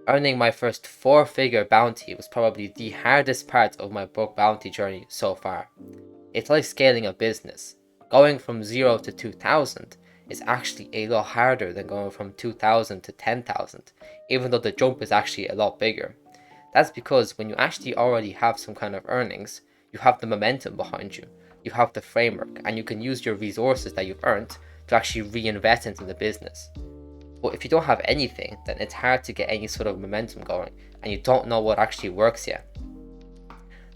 Earning my first 4-figure bounty was probably the hardest part of my bug bounty journey so far. It's like scaling a business. Going from 0 to 2,000 is actually a lot harder than going from 2,000 to 10,000, even though the jump is actually a lot bigger. That's because when you actually already have some kind of earnings, you have the momentum behind you, you have the framework, and you can use your resources that you've earned to actually reinvest into the business. But if you don't have anything, then it's hard to get any sort of momentum going, and you don't know what actually works yet.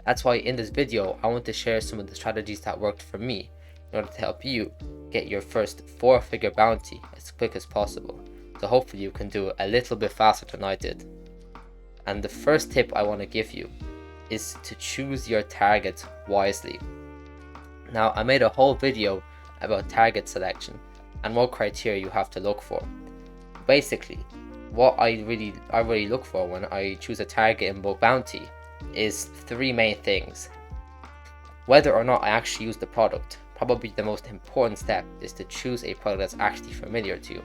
That's why in this video, I want to share some of the strategies that worked for me in order to help you get your first 4-figure bounty as quick as possible. So hopefully you can do it a little bit faster than I did. And the first tip I want to give you is to choose your target wisely. Now, I made a whole video about target selection and what criteria you have to look for. Basically, what I really look for when I choose a target in bug bounty is 3 main things. Whether or not I actually use the product, probably the most important step is to choose a product that's actually familiar to you.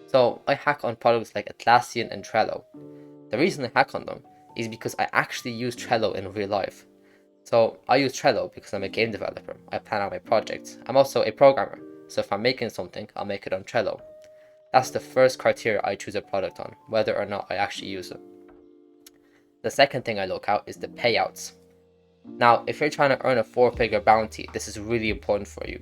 So I hack on products like Atlassian and Trello. The reason I hack on them is because I actually use Trello in real life. So I use Trello because I'm a game developer. I plan out my projects. I'm also a programmer, so if I'm making something, I'll make it on Trello. That's the first criteria I choose a product on, whether or not I actually use it. The second thing I look out is the payouts. Now, if you're trying to earn a 4-figure bounty, this is really important for you.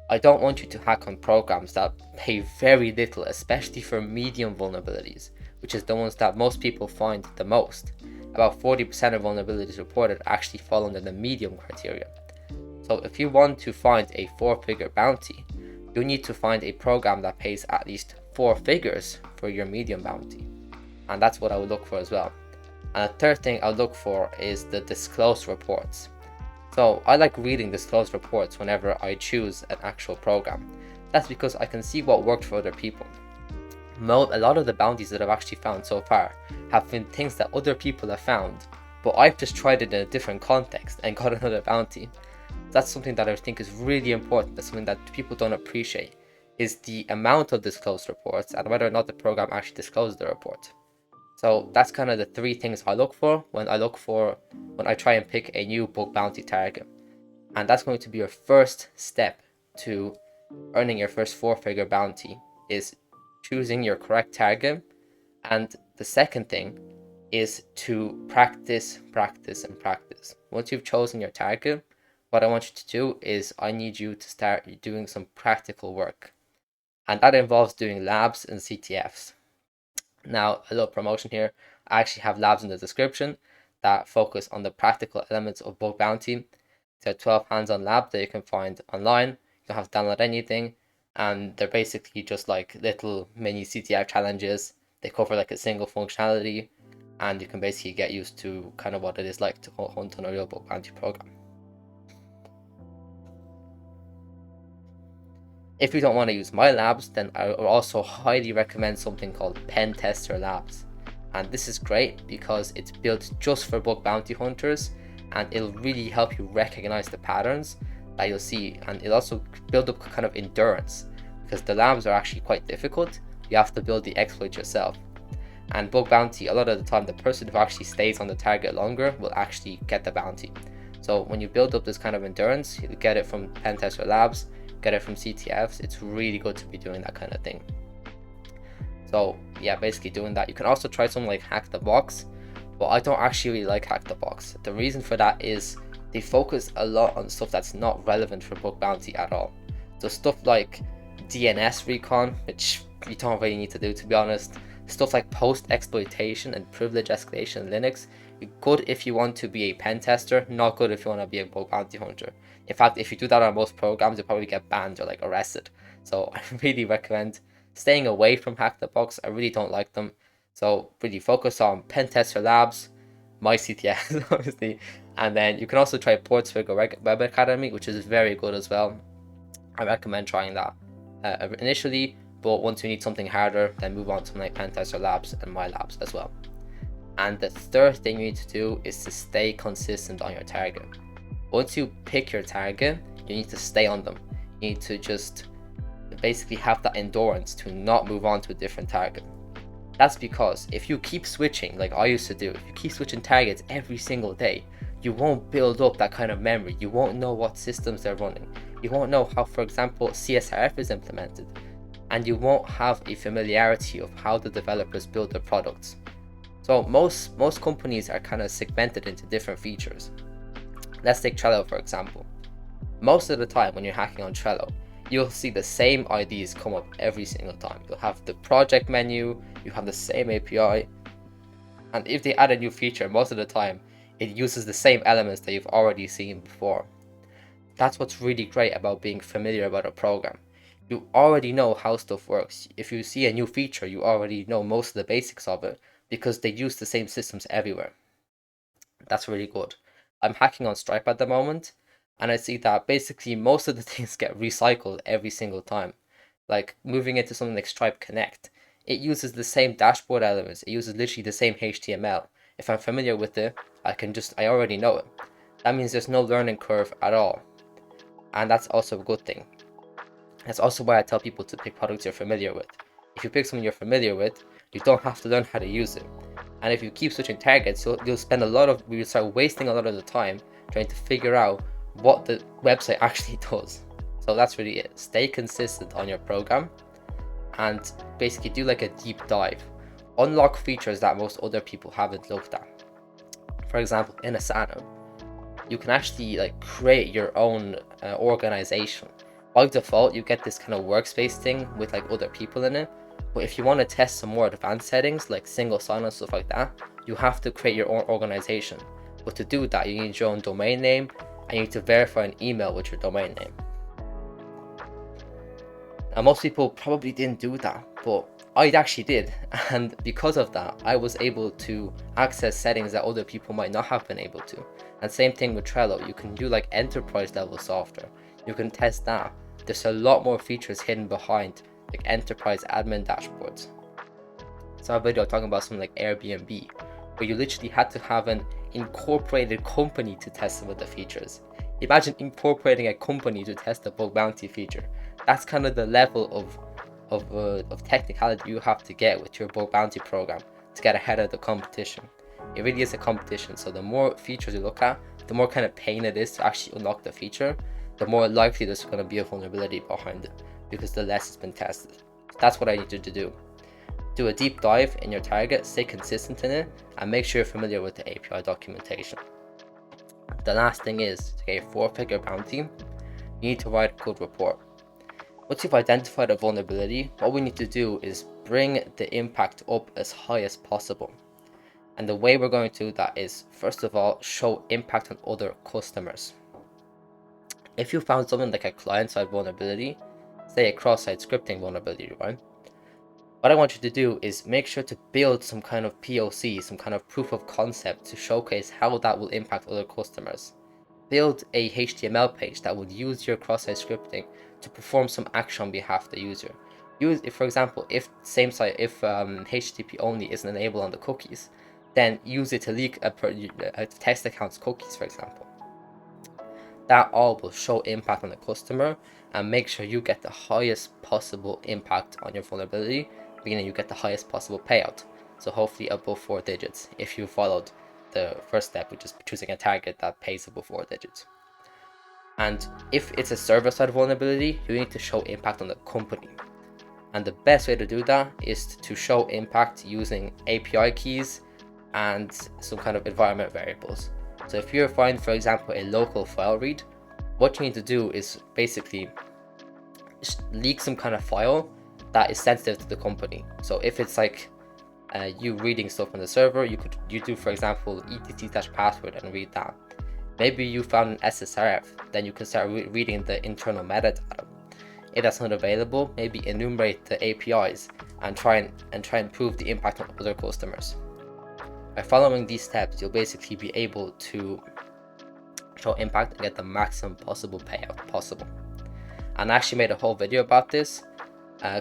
I don't want you to hack on programs that pay very little, especially for medium vulnerabilities, which is the ones that most people find the most. About 40% of vulnerabilities reported actually fall under the medium criteria. So if you want to find a 4-figure bounty, you need to find a program that pays at least 4 figures for your medium bounty. And that's what I would look for as well. And the third thing I'll look for is the disclosed reports. So I like reading disclosed reports whenever I choose an actual program. That's because I can see what worked for other people. A lot of the bounties that I've actually found so far have been things that other people have found, but I've just tried it in a different context and got another bounty. That's something that I think is really important. That's something that people don't appreciate, is the amount of disclosed reports and whether or not the program actually discloses the report. So that's kind of the 3 things I look for when I try and pick a new bug bounty target. And that's going to be your first step to earning your first 4-figure bounty, is choosing your correct target. And the second thing is to practice. Once you've chosen your target, what I want you to do is I need you to start doing some practical work. And that involves doing labs and CTFs. Now, a little promotion here. I actually have labs in the description that focus on the practical elements of bug bounty. There are 12 hands-on labs that you can find online. You don't have to download anything. And they're basically just like little mini CTF challenges. They cover like a single functionality. And you can basically get used to kind of what it is like to hunt on a real bug bounty program. If you don't want to use my labs, then I would also highly recommend something called Pen Tester Labs. And this is great because it's built just for bug bounty hunters, and it'll really help you recognize the patterns that you'll see, and it'll also build up kind of endurance because the labs are actually quite difficult. You have to build the exploit yourself. And bug bounty, a lot of the time, the person who actually stays on the target longer will actually get the bounty. So when you build up this kind of endurance, you get it from Pen Tester Labs, get it from CTFs. It's really good to be doing that kind of thing. So yeah, basically doing that. You can also try something like Hack the Box, but I don't actually really like Hack the Box. The reason for that is they focus a lot on stuff that's not relevant for bug bounty at all. So stuff like DNS recon, which you don't really need to do, to be honest. Stuff like post exploitation and privilege escalation in Linux, good if you want to be a pen tester, not good if you want to be a bug bounty hunter. In fact, if you do that on most programs, you'll probably get banned or like arrested. So I really recommend staying away from Hack the Box. I really don't like them. So really focus on Pen Tester Labs, my CTF obviously, and then you can also try Portsfigure Web Academy, which is very good as well. I recommend trying that initially, but once you need something harder, then move on to like Pen Tester Labs and my labs as well. And the third thing you need to do is to stay consistent on your target. Once you pick your target, you need to stay on them. You need to just basically have that endurance to not move on to a different target. That's because if you keep switching, like I used to do, if you keep switching targets every single day, you won't build up that kind of memory. You won't know what systems they're running. You won't know how, for example, CSRF is implemented. And you won't have a familiarity of how the developers build their products. So most companies are kind of segmented into different features. Let's take Trello, for example. Most of the time when you're hacking on Trello, you'll see the same IDs come up every single time. You'll have the project menu, you have the same API, and if they add a new feature, most of the time, it uses the same elements that you've already seen before. That's what's really great about being familiar about a program. You already know how stuff works. If you see a new feature, you already know most of the basics of it because they use the same systems everywhere. That's really good. I'm hacking on Stripe at the moment, and I see that basically most of the things get recycled every single time. Like moving into something like Stripe Connect, it uses the same dashboard elements. It uses literally the same HTML. If I'm familiar with it, I already know it. That means there's no learning curve at all. And that's also a good thing. That's also why I tell people to pick products you're familiar with. If you pick something you're familiar with, you don't have to learn how to use it. And if you keep switching targets, you'll start wasting a lot of the time trying to figure out what the website actually does. So that's really it. Stay consistent on your program and basically do like a deep dive. Unlock features that most other people haven't looked at. For example, in Asana, you can actually like create your own organization. By default, you get this kind of workspace thing with like other people in it. But if you want to test some more advanced settings like single sign-on, stuff like that, you have to create your own organization. But to do that, you need your own domain name and you need to verify an email with your domain name. Now, most people probably didn't do that, but I actually did. And because of that, I was able to access settings that other people might not have been able to. And same thing with Trello, you can do like enterprise level software. You can test that. There's a lot more features hidden behind like enterprise admin dashboards. I saw a video talking about something like Airbnb, where you literally had to have an incorporated company to test some of the features. Imagine incorporating a company to test the bug bounty feature. That's kind of the level of technicality you have to get with your bug bounty program to get ahead of the competition. It really is a competition, so the more features you look at, the more kind of pain it is to actually unlock the feature, the more likely there's going to be a vulnerability behind it, because the less it's been tested. That's what I needed to do. Do a deep dive in your target, stay consistent in it, and make sure you're familiar with the API documentation. The last thing is, to get a 4-figure bounty, you need to write a good report. Once you've identified a vulnerability, what we need to do is bring the impact up as high as possible. And the way we're going to do that is, first of all, show impact on other customers. If you found something like a client-side vulnerability, say a cross-site scripting vulnerability, right? What I want you to do is make sure to build some kind of POC, some kind of proof of concept to showcase how that will impact other customers. Build a HTML page that would use your cross-site scripting to perform some action on behalf of the user. For example, if HTTP only isn't enabled on the cookies, then use it to leak a test account's cookies, for example. That all will show impact on the customer and make sure you get the highest possible impact on your vulnerability, meaning you get the highest possible payout. So hopefully above 4 digits if you followed the first step, which is choosing a target that pays above 4 digits. And if it's a server-side vulnerability, you need to show impact on the company. And the best way to do that is to show impact using API keys and some kind of environment variables. So if you find, for example, a local file read, what you need to do is basically leak some kind of file that is sensitive to the company. So if it's like you reading stuff on the server, you do, for example, etc/password and read that. Maybe you found an SSRF, then you can start reading the internal metadata. If that's not available, maybe enumerate the APIs and try and prove the impact on other customers. By following these steps, you'll basically be able to show impact and get the maximum possible payout possible. And I actually made a whole video about this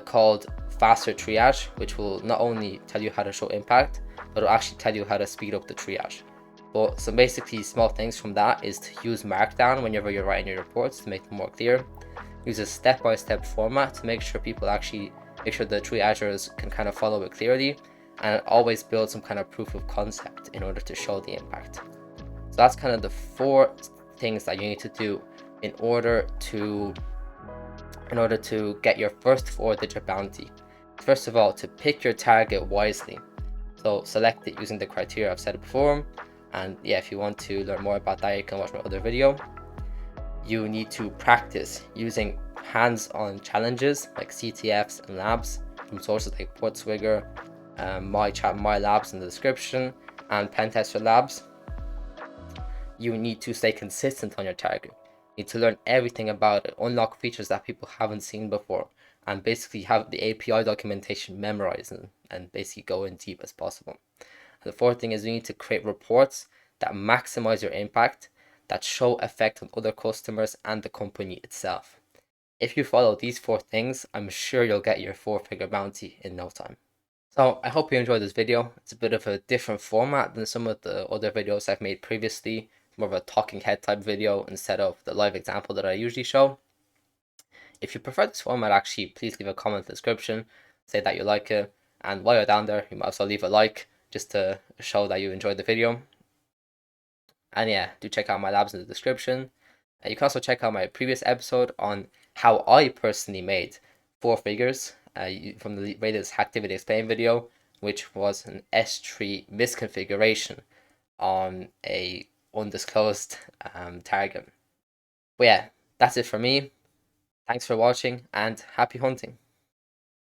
called Faster Triage, which will not only tell you how to show impact, but it'll actually tell you how to speed up the triage. But some basically small things from that is to use Markdown whenever you're writing your reports to make them more clear. Use a step-by-step format to make sure the triagers can kind of follow it clearly, and always build some kind of proof of concept in order to show the impact. So that's kind of the 4 things that you need to do in order to get your first 4-digit bounty. First of all, to pick your target wisely. So select it using the criteria I've said before. And yeah, if you want to learn more about that, you can watch my other video. You need to practice using hands-on challenges like CTFs and labs from sources like Portswigger, my labs in the description, and Pentester labs. You need to stay consistent on your target. You need to learn everything about it, unlock features that people haven't seen before, and basically have the API documentation memorized and basically go in deep as possible. And the 4th thing is you need to create reports that maximize your impact, that show effect on other customers and the company itself. If you follow these 4 things, I'm sure you'll get your 4-figure bounty in no time. So I hope you enjoyed this video. It's a bit of a different format than some of the other videos I've made previously. More of a talking head type video instead of the live example that I usually show. If you prefer this format, actually, please leave a comment in the description, say that you like it, and while you're down there, you might as well leave a like just to show that you enjoyed the video. And yeah, do check out my labs in the description. You can also check out my previous episode on how I personally made 4 figures from the latest Hacktivity Explain video, which was an S3 misconfiguration on a undisclosed target. But yeah, that's it for me. Thanks for watching and happy hunting.